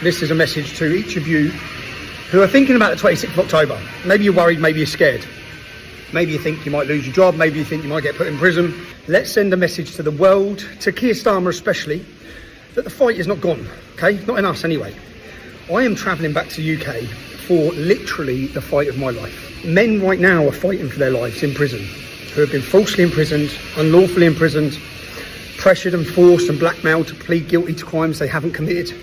This is a message to each of you who are thinking about the 26th of October. Maybe you're worried, maybe you're scared. Maybe you think you might lose your job, maybe you think you might get put in prison. Let's send a message to the world, to Keir Starmer especially, that the fight is not gone, okay? Not in us anyway. I am travelling back to the UK for literally the fight of my life. Men right now are fighting for their lives in prison, who have been falsely imprisoned, unlawfully imprisoned, pressured and forced and blackmailed to plead guilty to crimes they haven't committed.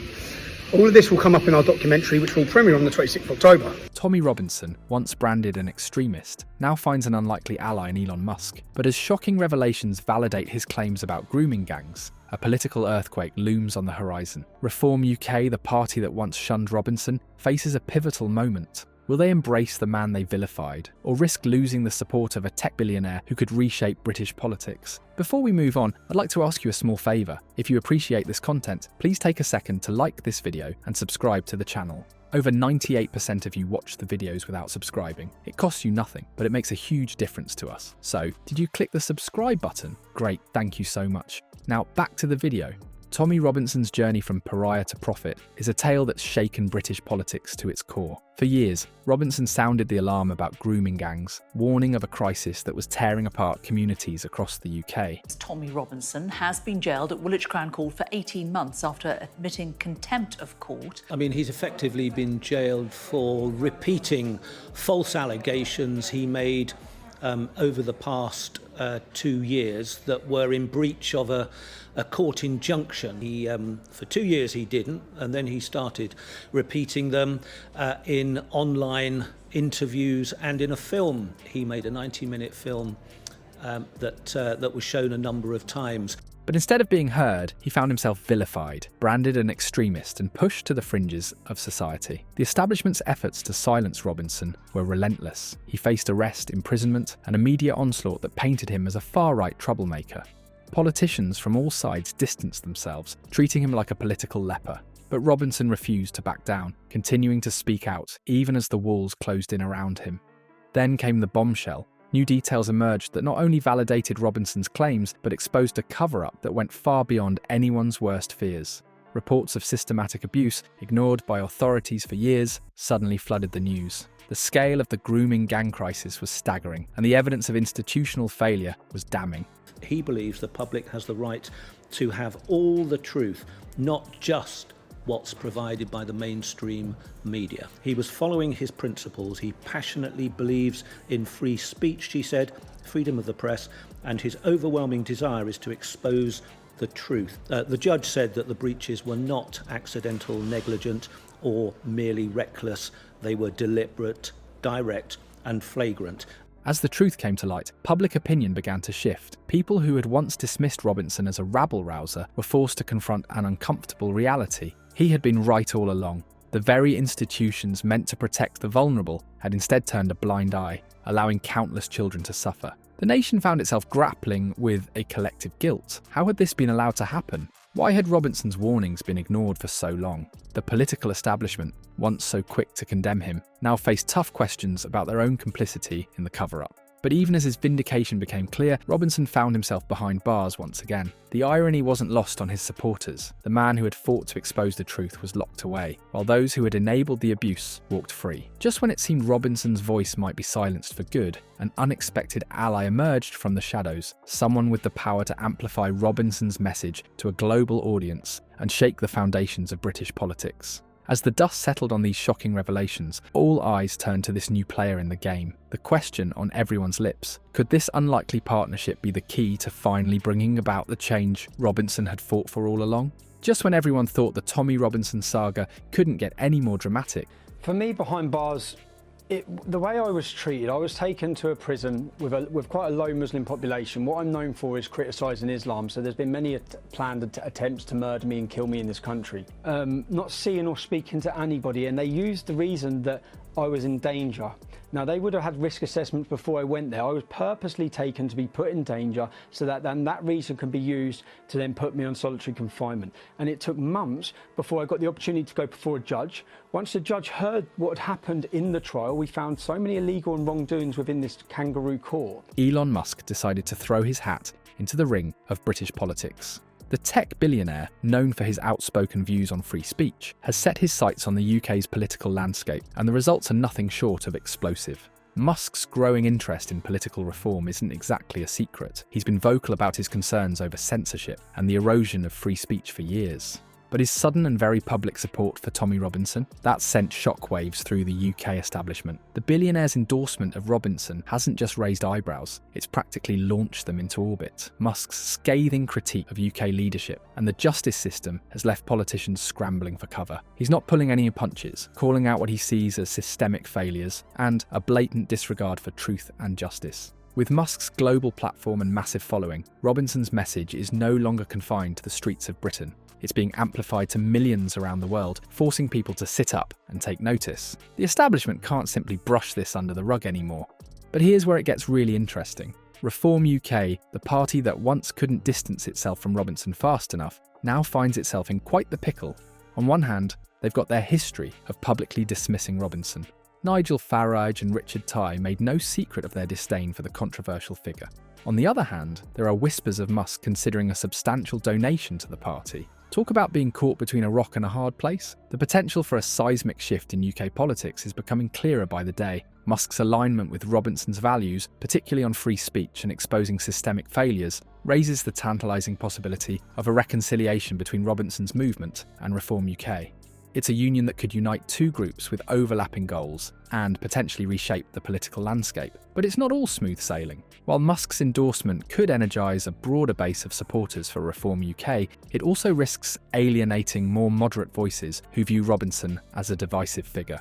All of this will come up in our documentary, which will premiere on the 26th of October. Tommy Robinson, once branded an extremist, now finds an unlikely ally in Elon Musk. But as shocking revelations validate his claims about grooming gangs, a political earthquake looms on the horizon. Reform UK, the party that once shunned Robinson, faces a pivotal moment. Will they embrace the man they vilified, or risk losing the support of a tech billionaire who could reshape British politics? Before we move on, I'd like to ask you a small favour. If you appreciate this content, please take a second to like this video and subscribe to the channel. Over 98% of you watch the videos without subscribing. It costs you nothing, but it makes a huge difference to us. So, did you click the subscribe button? Great, thank you so much. Now, back to the video. Tommy Robinson's journey from pariah to prophet is a tale that's shaken British politics to its core. For years, Robinson sounded the alarm about grooming gangs, warning of a crisis that was tearing apart communities across the UK. Tommy Robinson has been jailed at Woolwich Crown Court for 18 months after admitting contempt of court. I mean, he's effectively been jailed for repeating false allegations he made over the past 2 years that were in breach of a court injunction. He, for 2 years he didn't, and then he started repeating them in online interviews and in a film. He made a 90-minute film that was shown a number of times. But instead of being heard, he found himself vilified, branded an extremist and pushed to the fringes of society. The establishment's efforts to silence Robinson were relentless. He faced arrest, imprisonment, and a media onslaught that painted him as a far-right troublemaker. Politicians from all sides distanced themselves, treating him like a political leper. But Robinson refused to back down, continuing to speak out even as the walls closed in around him. Then came the bombshell. New details emerged that not only validated Robinson's claims, but exposed a cover-up that went far beyond anyone's worst fears. Reports of systematic abuse, ignored by authorities for years, suddenly flooded the news. The scale of the grooming gang crisis was staggering, and the evidence of institutional failure was damning. He believes the public has the right to have all the truth, not just what's provided by the mainstream media. He was following his principles. He passionately believes in free speech, he said, freedom of the press, and his overwhelming desire is to expose the truth. The judge said that the breaches were not accidental, negligent, or merely reckless. They were deliberate, direct, and flagrant. As the truth came to light, public opinion began to shift. People who had once dismissed Robinson as a rabble-rouser were forced to confront an uncomfortable reality. He had been right all along. The very institutions meant to protect the vulnerable had instead turned a blind eye, allowing countless children to suffer. The nation found itself grappling with a collective guilt. How had this been allowed to happen? Why had Robinson's warnings been ignored for so long? The political establishment, once so quick to condemn him, now faced tough questions about their own complicity in the cover-up. But even as his vindication became clear, Robinson found himself behind bars once again. The irony wasn't lost on his supporters. The man who had fought to expose the truth was locked away, while those who had enabled the abuse walked free. Just when it seemed Robinson's voice might be silenced for good, an unexpected ally emerged from the shadows, someone with the power to amplify Robinson's message to a global audience and shake the foundations of British politics. As the dust settled on these shocking revelations, all eyes turned to this new player in the game. The question on everyone's lips: could this unlikely partnership be the key to finally bringing about the change Robinson had fought for all along? Just when everyone thought the Tommy Robinson saga couldn't get any more dramatic. For me, behind bars, the way I was treated, I was taken to a prison with quite a low Muslim population. What I'm known for is criticising Islam, so there's been many planned attempts to murder me and kill me in this country. Not seeing or speaking to anybody, and they used the reason that I was in danger. Now, they would have had risk assessments before I went there. I was purposely taken to be put in danger so that then that reason can be used to then put me on solitary confinement. And it took months before I got the opportunity to go before a judge. Once the judge heard what had happened in the trial, we found so many illegal and wrongdoings within this kangaroo court. Elon Musk decided to throw his hat into the ring of British politics. The tech billionaire, known for his outspoken views on free speech, has set his sights on the UK's political landscape, and the results are nothing short of explosive. Musk's growing interest in political reform isn't exactly a secret. He's been vocal about his concerns over censorship and the erosion of free speech for years. But his sudden and very public support for Tommy Robinson, that sent shockwaves through the UK establishment. The billionaire's endorsement of Robinson hasn't just raised eyebrows, it's practically launched them into orbit. Musk's scathing critique of UK leadership and the justice system has left politicians scrambling for cover. He's not pulling any punches, calling out what he sees as systemic failures and a blatant disregard for truth and justice. With Musk's global platform and massive following, Robinson's message is no longer confined to the streets of Britain. It's being amplified to millions around the world, forcing people to sit up and take notice. The establishment can't simply brush this under the rug anymore. But here's where it gets really interesting. Reform UK, the party that once couldn't distance itself from Robinson fast enough, now finds itself in quite the pickle. On one hand, they've got their history of publicly dismissing Robinson. Nigel Farage and Richard Tye made no secret of their disdain for the controversial figure. On the other hand, there are whispers of Musk considering a substantial donation to the party. Talk about being caught between a rock and a hard place. The potential for a seismic shift in UK politics is becoming clearer by the day. Musk's alignment with Robinson's values, particularly on free speech and exposing systemic failures, raises the tantalising possibility of a reconciliation between Robinson's movement and Reform UK. It's a union that could unite two groups with overlapping goals and potentially reshape the political landscape. But it's not all smooth sailing. While Musk's endorsement could energise a broader base of supporters for Reform UK, it also risks alienating more moderate voices who view Robinson as a divisive figure.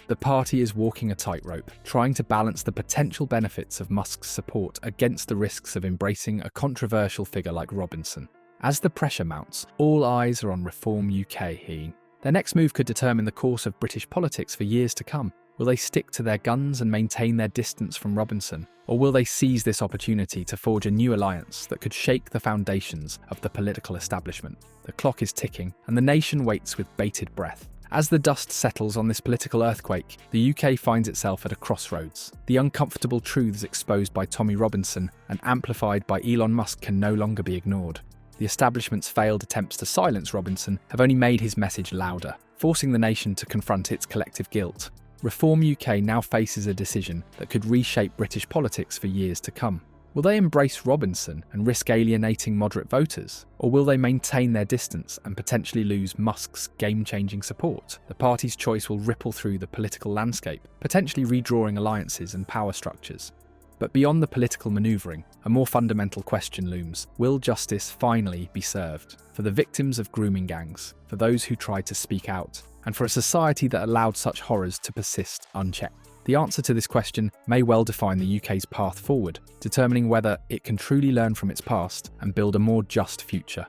The party is walking a tightrope, trying to balance the potential benefits of Musk's support against the risks of embracing a controversial figure like Robinson. As the pressure mounts, all eyes are on Reform UK. Their next move could determine the course of British politics for years to come. Will they stick to their guns and maintain their distance from Robinson? Or will they seize this opportunity to forge a new alliance that could shake the foundations of the political establishment? The clock is ticking, and the nation waits with bated breath. As the dust settles on this political earthquake, the UK finds itself at a crossroads. The uncomfortable truths exposed by Tommy Robinson and amplified by Elon Musk can no longer be ignored. The establishment's failed attempts to silence Robinson have only made his message louder, forcing the nation to confront its collective guilt. Reform UK now faces a decision that could reshape British politics for years to come. Will they embrace Robinson and risk alienating moderate voters? Or will they maintain their distance and potentially lose Musk's game-changing support? The party's choice will ripple through the political landscape, potentially redrawing alliances and power structures. But beyond the political manoeuvring, a more fundamental question looms. Will justice finally be served? For the victims of grooming gangs, for those who tried to speak out, and for a society that allowed such horrors to persist unchecked? The answer to this question may well define the UK's path forward, determining whether it can truly learn from its past and build a more just future.